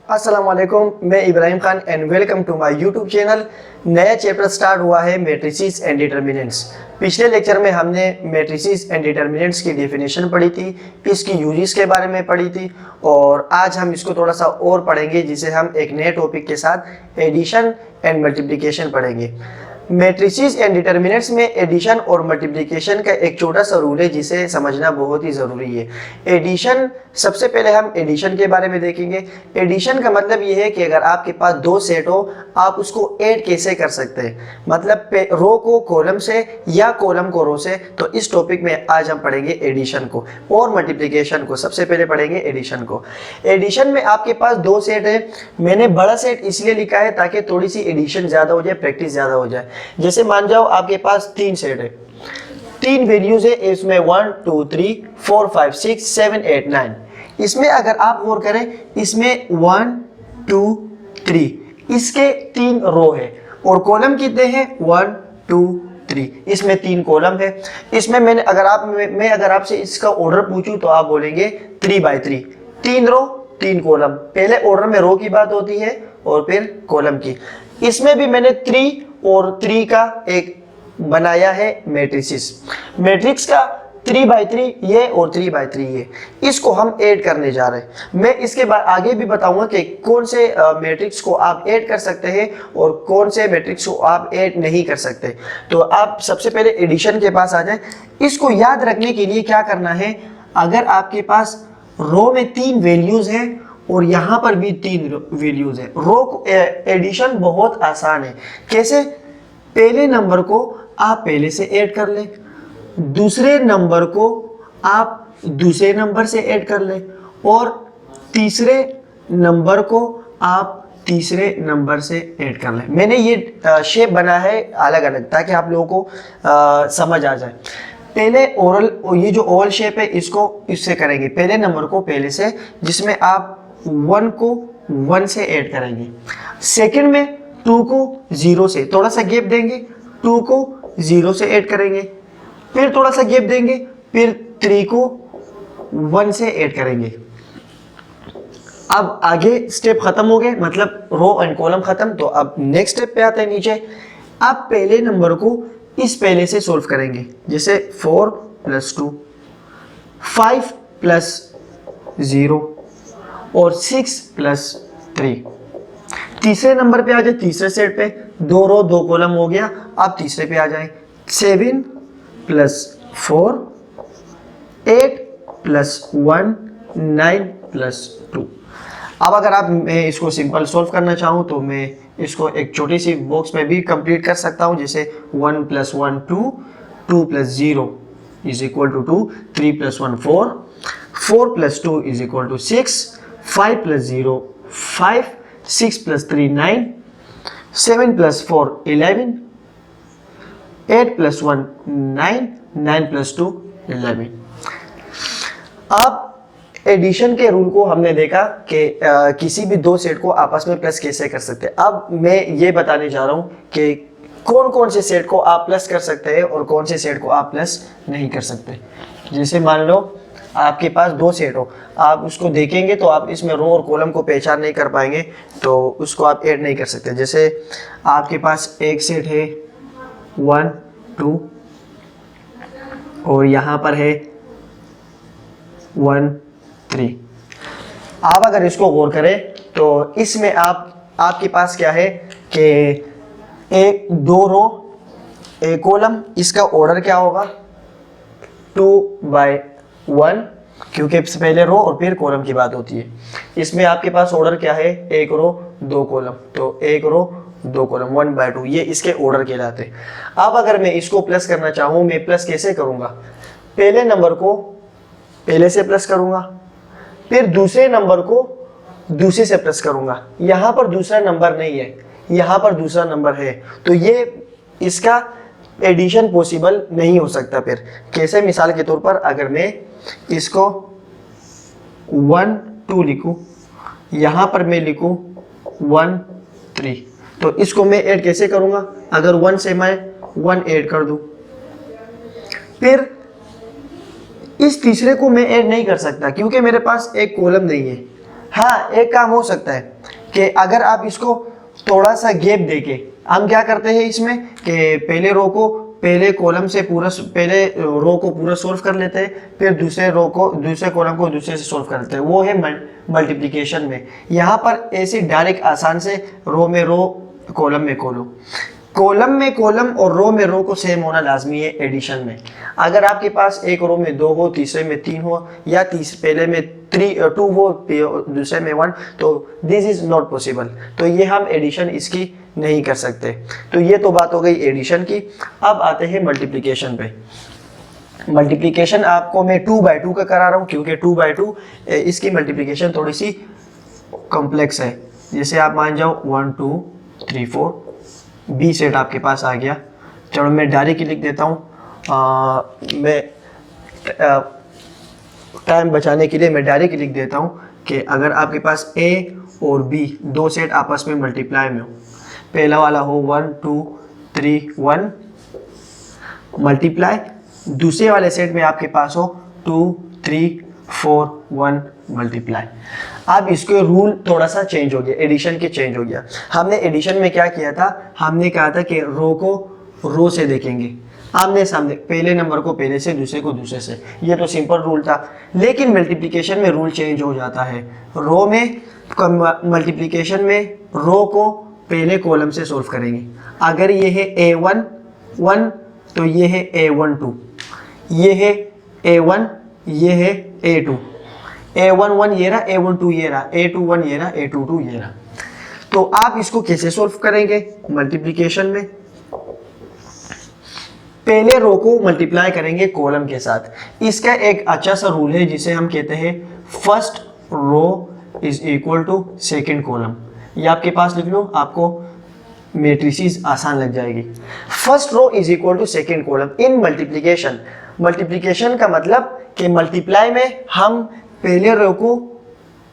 अस्सलाम वालेकुम, मैं Ibrahim Khan and welcome to my YouTube channel. नया चैप्टर स्टार्ट हुआ है मैट्रिसेस एंड डिटर्मिनेंट्स। पिछले लेक्चर में हमने मैट्रिसेस एंड डिटर्मिनेंट्स की डेफिनेशन पढ़ी थी, इसकी यूजेस के बारे में पढ़ी थी और आज हम इसको थोड़ा सा और पढ़ेंगे, जिसे हम एक नए टॉपिक के साथ एडिशन एंड मल्टीप्लिकेशन पढ़ेंगे। मैट्रिसेस एंड डिटर्मिनेंट्स में एडिशन और मल्टीप्लिकेशन का एक छोटा सा रूल है जिसे समझना बहुत ही ज़रूरी है। एडिशन, सबसे पहले हम एडिशन के बारे में देखेंगे। एडिशन का मतलब ये है कि अगर आपके पास दो सेट हो, आप उसको ऐड कैसे कर सकते हैं, मतलब रो को कॉलम से या कॉलम को रो से। तो इस टॉपिक में आज हम पढ़ेंगे एडिशन को और मल्टीप्लिकेशन को। सबसे पहले पढ़ेंगे एडिशन को। एडिशन में आपके पास दो सेट है। मैंने बड़ा सेट इसलिए लिखा है ताकि थोड़ी सी एडिशन ज़्यादा हो जाए, प्रैक्टिस ज़्यादा हो जाए। जैसे मान जाओ आपके पास तीन सेट है, तीन वैल्यूज है इसमें 1 2 3 4 5 6 7 8 9। इसमें अगर आप गौर करें, इसमें 1 2 3, इसके तीन रो है और कॉलम कितने हैं 1 2 3, इसमें तीन कॉलम है। इसमें मैं अगर आपसे इसका ऑर्डर पूछूं तो आप बोलेंगे 3 by 3, तीन रो तीन कॉलम। पहले ऑर्डर में रो की बात होती है और फिर कॉलम की। इसमें भी मैंने 3 और 3 का एक बनाया है मैट्रिसेस। मैट्रिक्स का 3 by 3 ये और 3 by 3 ये, इसको हम ऐड करने जा रहे हैं। मैं इसके बाद आगे भी बताऊंगा कि कौन से मैट्रिक्स को आप ऐड कर सकते हैं और कौन से मैट्रिक्स को आप ऐड नहीं कर सकते। तो आप सबसे पहले एडिशन के पास आ जाए। इसको याद रखने के लिए क्या करना है, अगर आपके पास रो में तीन वैल्यूज हैं और यहाँ पर भी तीन वैल्यूज है, रो एडिशन बहुत आसान है। कैसे? पहले नंबर को आप पहले से ऐड कर ले, दूसरे नंबर को आप दूसरे नंबर से ऐड कर ले और तीसरे नंबर को आप तीसरे नंबर से ऐड कर ले। मैंने ये शेप बना है अलग अलग ताकि आप लोगों को समझ आ जाए। पहले ओरल, ये जो ओवल शेप है इसको इससे करेंगे, पहले नंबर को पहले से, जिसमें आप 1 को 1 से ऐड करेंगे। सेकंड में 2 को 0 से, थोड़ा सा गैप देंगे, 2 को 0 से ऐड करेंगे, फिर थोड़ा सा गैप देंगे, फिर 3 को 1 से ऐड करेंगे। अब आगे स्टेप खत्म हो गए, मतलब रो एंड कॉलम खत्म। तो अब नेक्स्ट स्टेप पे आते हैं नीचे। आप पहले नंबर को इस पहले से सोल्व करेंगे, जैसे 4 + 2, 5 + 0 और 6 + 3। तीसरे नंबर पे आ जाए, तीसरे सेट पे, दो रो दो कॉलम हो गया। आप तीसरे पे आ जाए, 7 + 4, 8 + 1, 9 + 2। अब अगर मैं इसको सिंपल सॉल्व करना चाहूँ तो मैं इसको एक छोटी सी बॉक्स में भी कंप्लीट कर सकता हूँ, जैसे 1 + 1 2, 2 + 0 = 2, 3 + 1 4, 4 + 2 = 6, 5 + 0 5, 6 + 3 9, 7 + 4 11, 8 + 1 9, 9 + 2 11। अब एडिशन के रूल को हमने देखा कि किसी भी दो सेट को आपस में प्लस कैसे कर सकते हैं। अब मैं ये बताने जा रहा हूँ कि कौन कौन से सेट को आप प्लस कर सकते हैं और कौन से सेट को आप प्लस नहीं कर सकते। जैसे मान लो आपके पास दो सेट हो, आप उसको देखेंगे तो आप इसमें रो और कॉलम को पहचान नहीं कर पाएंगे, तो उसको आप ऐड नहीं कर सकते। जैसे आपके पास एक सेट है 1 2 और यहाँ पर है 1 3। आप अगर इसको गौर करें तो इसमें आपके पास क्या है कि एक दो रो एक कॉलम, इसका ऑर्डर क्या होगा 2 by 1, क्योंकि पहले रो और फिर कॉलम की बात होती है। इसमें आपके पास ऑर्डर क्या है, एक रो दो कॉलम, तो एक रो दो कॉलम 1 by 2, ये इसके ऑर्डर कहलाते हैं। अब अगर मैं इसको प्लस करना चाहूँ, मैं प्लस कैसे करूँगा, पहले नंबर को पहले से प्लस करूँगा, फिर दूसरे नंबर को दूसरे से प्लस करूँगा। यहाँ पर दूसरा नंबर नहीं है, यहाँ पर दूसरा नंबर है, तो ये इसका एडिशन पॉसिबल नहीं हो सकता। फिर कैसे? मिसाल के तौर पर अगर मैं इसको 1 2 लिखूं, यहाँ पर मैं लिखूं 1 3, तो इसको मैं ऐड कैसे करूँगा? अगर 1 से मैं 1 ऐड कर दूं, फिर इस तीसरे को मैं ऐड नहीं कर सकता क्योंकि मेरे पास एक कॉलम नहीं है। हाँ, एक काम हो सकता है, कि अगर आप इसको थोड़ा सा गैप देके हम क्या करते हैं इसमें कि पहले रो को पहले कॉलम से पूरा पहले रो को पूरा सोल्व कर लेते हैं, फिर दूसरे रो को दूसरे कॉलम को दूसरे से सोल्व कर लेते हैं, वो है मल्टीप्लिकेशन में। यहाँ पर ऐसे डायरेक्ट आसान से रो में रो कॉलम में कॉलम में कॉलम और रो में रो को सेम होना लाजमी है एडिशन में। अगर आपके पास एक रो में 2 हो, तीसरे में 3 हो, या पहले में 2 हो, दूसरे में 1, तो दिस इज नॉट पॉसिबल। तो ये हम एडिशन इसकी नहीं कर सकते। तो ये तो बात हो गई एडिशन की। अब आते हैं मल्टीप्लिकेशन पे। मल्टीप्लिकेशन आपको मैं 2/2 का करा रहा हूँ क्योंकि 2/2 इसकी मल्टीप्लिकेशन थोड़ी सी कॉम्प्लेक्स है। जैसे आप मान जाओ 1 2 3 4 बी सेट आपके पास आ गया। चलो मैं डायरेक्ट लिख देता हूँ, मैं टाइम बचाने के लिए मैं डायरेक्ट लिख देता हूँ कि अगर आपके पास ए और बी दो सेट आपस में मल्टीप्लाई में हो, पहला वाला हो 1 2 3 1 मल्टीप्लाई, दूसरे वाले सेट में आपके पास हो 2 3 4 1 मल्टीप्लाई। अब इसके रूल थोड़ा सा चेंज हो गया, एडिशन के चेंज हो गया। हमने एडिशन में क्या किया था, हमने कहा था कि रो को रो से देखेंगे, आमने सामने, पहले नंबर को पहले से, दूसरे को दूसरे से। ये तो सिंपल रूल था। लेकिन मल्टीप्लिकेशन में रूल चेंज हो जाता है। रो में मल्टीप्लिकेशन में रो को पहले कॉलम से सोल्व करेंगे। अगर ये है A1 1 तो ये है A1 2, ये है A1, ये है A2, A1 1 ये रहा, A1 2 ये रहा, A2 1 ये रहा, A2 2 ये रहा। तो आप इसको कैसे सोल्व करेंगे मल्टीप्लिकेशन में? पहले रो को मल्टीप्लाई करेंगे कॉलम के साथ। इसका एक अच्छा सा रूल है जिसे हम कहते हैं first row is equal to second column. ये आपके पास लिख लो, आपको मैट्रिसेस आसान लग जाएगी। First row is equal to second column in multiplication. Multiplication का मतलब कि मल्टीप्लाई में हम पहले रो को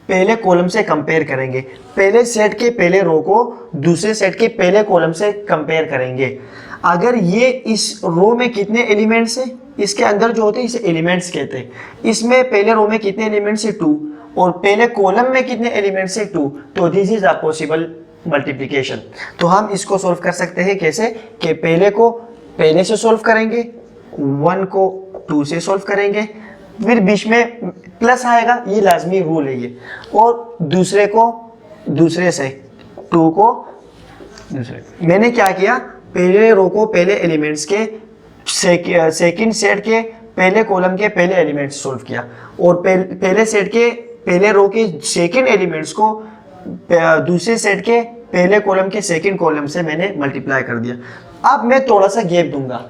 पहले कॉलम से कंपेयर करेंगे, पहले सेट के पहले रो को दूसरे सेट के पहले कॉलम से कंपेयर करेंगे। अगर ये इस रो में कितने एलिमेंट्स हैं, इसके अंदर जो होते हैं इसे एलिमेंट्स कहते हैं। इसमें पहले रो में कितने एलिमेंट्स है 2, और पहले कॉलम में कितने एलिमेंट्स है 2, तो this is a possible multiplication. तो हम इसको सोल्व कर सकते हैं कैसे, कि पहले को पहले से सोल्व करेंगे, 1 को 2 से सोल्व करेंगे, फिर बीच में प्लस आएगा, ये लाजमी रूल है ये, और दूसरे को दूसरे से, 2 को दूसरे। मैंने क्या किया, पहले रो को पहले एलिमेंट्स के सेकंड सेट के पहले कॉलम के पहले एलिमेंट्स सोल्व किया, और पहले सेट के पहले रो के सेकंड एलिमेंट्स को दूसरे सेट के पहले कॉलम के सेकंड कॉलम से मैंने मल्टीप्लाई कर दिया। अब मैं थोड़ा सा गैप दूंगा,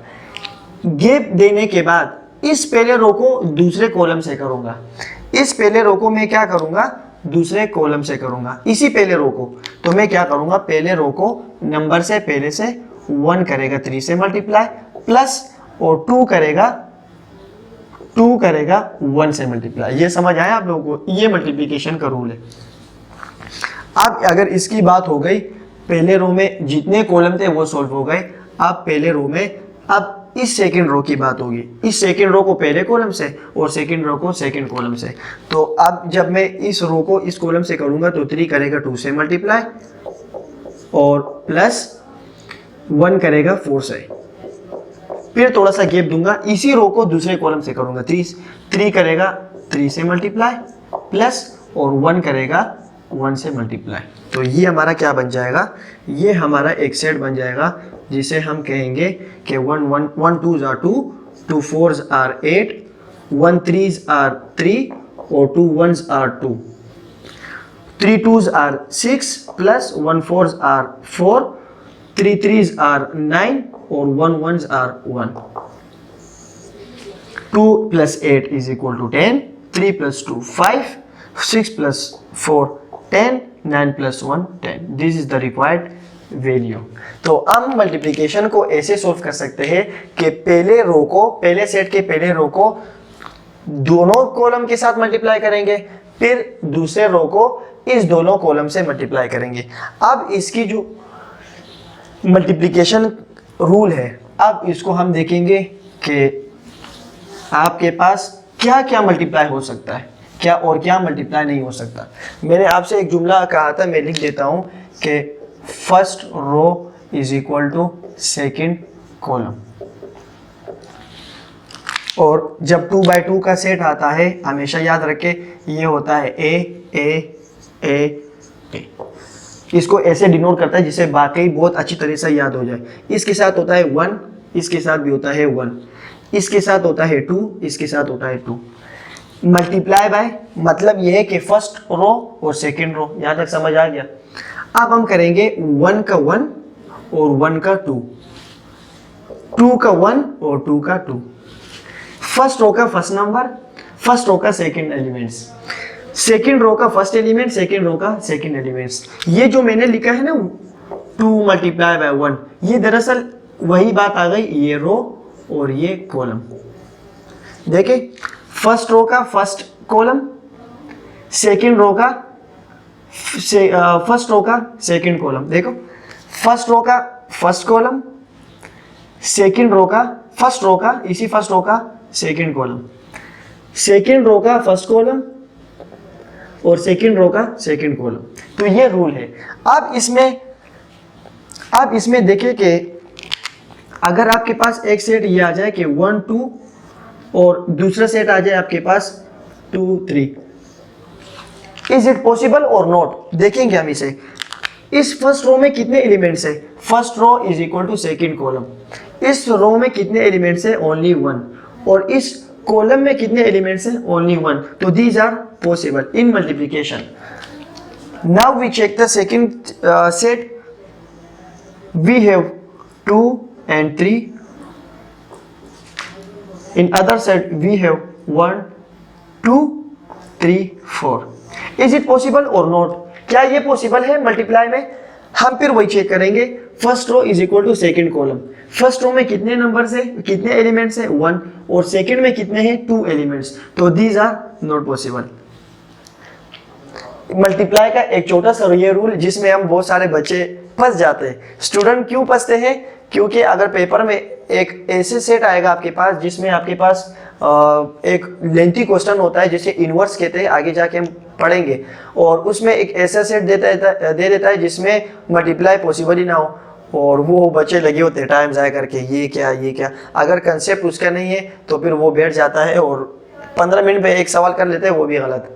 गैप देने के बाद इस पहले रो को दूसरे कॉलम से करूंगा, इस पहले रो को मैं क्या करूंगा, दूसरे कॉलम से करूंगा इसी पहले रो को। तो मैं क्या करूंगा, पहले रो को नंबर से पहले से 1 करेगा 3 से मल्टीप्लाई, प्लस और 2 करेगा 1 से मल्टीप्लाई। ये समझ आया आप लोगों को? ये मल्टीप्लिकेशन का रूल है। अब अगर इसकी बात हो गई, पहले रो में जितने कॉलम थे वो सॉल्व हो गए। अब पहले रो में अब इस सेकंड रो की बात होगी, इस सेकंड रो को पहले कॉलम से और सेकंड रो को सेकंड कॉलम से। तो अब जब मैं इस रो को इस कॉलम से करूंगा तो 3 करेगा 2 से मल्टीप्लाई, और प्लस 1 करेगा 4 से। फिर थोड़ा सा गैप दूंगा, इसी रो को दूसरे कॉलम से करूंगा, 3 करेगा 3 से मल्टीप्लाई, प्लस और 1 करेगा 1 से मल्टीप्लाई। तो ये हमारा क्या बन जाएगा, ये हमारा एक सेट बन जाएगा जिसे हम कहेंगे कि 1 2s are 2, 2 4s are 8, 1 3s are 3 और 2 1s are 2, 3 2s are 6 plus 1 4s are 4, 3 3s are 9 और 1 1s are 1। 2 plus 8 is equal to 10, 3 plus 2 5, 6 plus 4 10, 9 plus 1 10। This is the required value. तो हम मल्टीप्लिकेशन को ऐसे सोल्व कर सकते हैं कि पहले रो को, पहले सेट के पहले रो को दोनों कॉलम के साथ मल्टीप्लाई करेंगे, फिर दूसरे रो को इस दोनों कॉलम से मल्टीप्लाई करेंगे। अब इसकी जो मल्टीप्लिकेशन रूल है, अब इसको हम देखेंगे कि आपके पास क्या क्या मल्टीप्लाई हो सकता है, क्या और क्या मल्टीप्लाई नहीं हो सकता। मैंने आपसे एक जुमला कहा था, मैं लिख देता हूँ कि first row is equal to second column. और जब 2 बाई 2 का सेट आता है हमेशा याद रखे ये होता है ए ए ए ए। इसको ऐसे डिनोट करता है जिसे वाकई बहुत अच्छी तरह से याद हो जाए। इसके साथ होता है 1, इसके साथ भी होता है 1, इसके साथ होता है 2, इसके साथ होता है 2। मल्टीप्लाई बाय मतलब यह है कि फर्स्ट रो और सेकेंड रो, यहां तक समझ आ गया। अब हम करेंगे 1 का 1 और 1 का 2, 2 का 1 और 2 का 2। फर्स्ट रो का फर्स्ट नंबर, फर्स्ट रो का सेकेंड एलिमेंट्स, सेकेंड रो का फर्स्ट एलिमेंट, सेकेंड रो का सेकेंड एलिमेंट्स। ये जो मैंने लिखा है ना 2 मल्टीप्लाई बाय 1, ये दरअसल वही बात आ गई, ये रो और ये कॉलम। देखिए फर्स्ट रो का फर्स्ट कॉलम, सेकेंड रो का फर्स्ट रो का सेकेंड कॉलम। देखो फर्स्ट रो का फर्स्ट कॉलम, सेकेंड रो का फर्स्ट रो का इसी फर्स्ट रो का सेकेंड कॉलम, सेकेंड रो का फर्स्ट कॉलम और सेकेंड रो का सेकेंड कॉलम। तो ये रूल है। अब इसमें देखिए कि अगर आपके पास एक सेट ये आ जाए कि 1 2 और दूसरा सेट आ जाए आपके पास 2 3, इज इट पॉसिबल और नॉट? देखेंगे हम इसे। इस फर्स्ट रो में कितने एलिमेंट्स है? First row is equal to second column. इस रो में कितने एलिमेंट्स है? ओनली 1। और इस कॉलम में कितने एलिमेंट्स है? ओनली 1। तो these are possible in multiplication. Now we check the second set. We have 2 and 3. In other set we have 1 2 3 4. Is it possible or not? क्या ये पॉसिबल है मल्टीप्लाई में? हम फिर वही चेक करेंगे। First row is equal to second column. First row में कितने नंबर्स है, कितने एलिमेंट्स है? 1। और सेकेंड में कितने हैं? 2 एलिमेंट्स। तो these are not possible. Multiply का एक छोटा सा ये रूल जिसमें हम बहुत सारे बच्चे फंस जाते हैं। स्टूडेंट क्यों फंसते हैं? क्योंकि अगर पेपर में एक ऐसे सेट आएगा आपके पास जिसमें आपके पास एक लेंथी क्वेश्चन होता है जिसे इनवर्स कहते हैं, आगे जाके हम पढ़ेंगे, और उसमें एक ऐसा सेट दे देता है जिसमें मल्टीप्लाई पॉसिबल ही ना हो, और वो बच्चे लगे होते हैं टाइम ज़ाया करके ये क्या। अगर कंसेप्ट उसका नहीं है तो फिर वो बैठ जाता है और 15 मिनट में एक सवाल कर लेते हैं, वो भी गलत।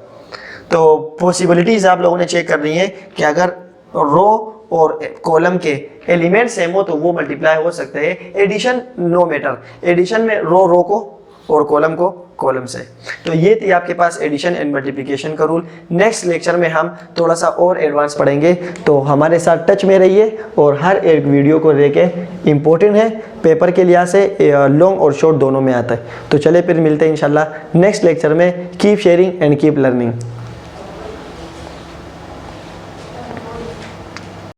तो पॉसिबिलिटीज आप लोगों ने चेक करनी है कि अगर रो और कॉलम के एलिमेंट सेम हो तो वो मल्टीप्लाई हो सकते हैं। एडिशन नो मैटर, एडिशन में रो को और कॉलम को कॉलम से। तो ये थी आपके पास एडिशन एंड मल्टीप्लिकेशन का रूल। नेक्स्ट लेक्चर में हम थोड़ा सा और एडवांस पढ़ेंगे, तो हमारे साथ टच में रहिए और हर एक वीडियो को लेके इम्पोर्टेंट है, पेपर के लिहाज से लॉन्ग और शॉर्ट दोनों में आता है। तो चले फिर मिलते हैं इंशाल्लाह नेक्स्ट लेक्चर में। Keep sharing and keep learning.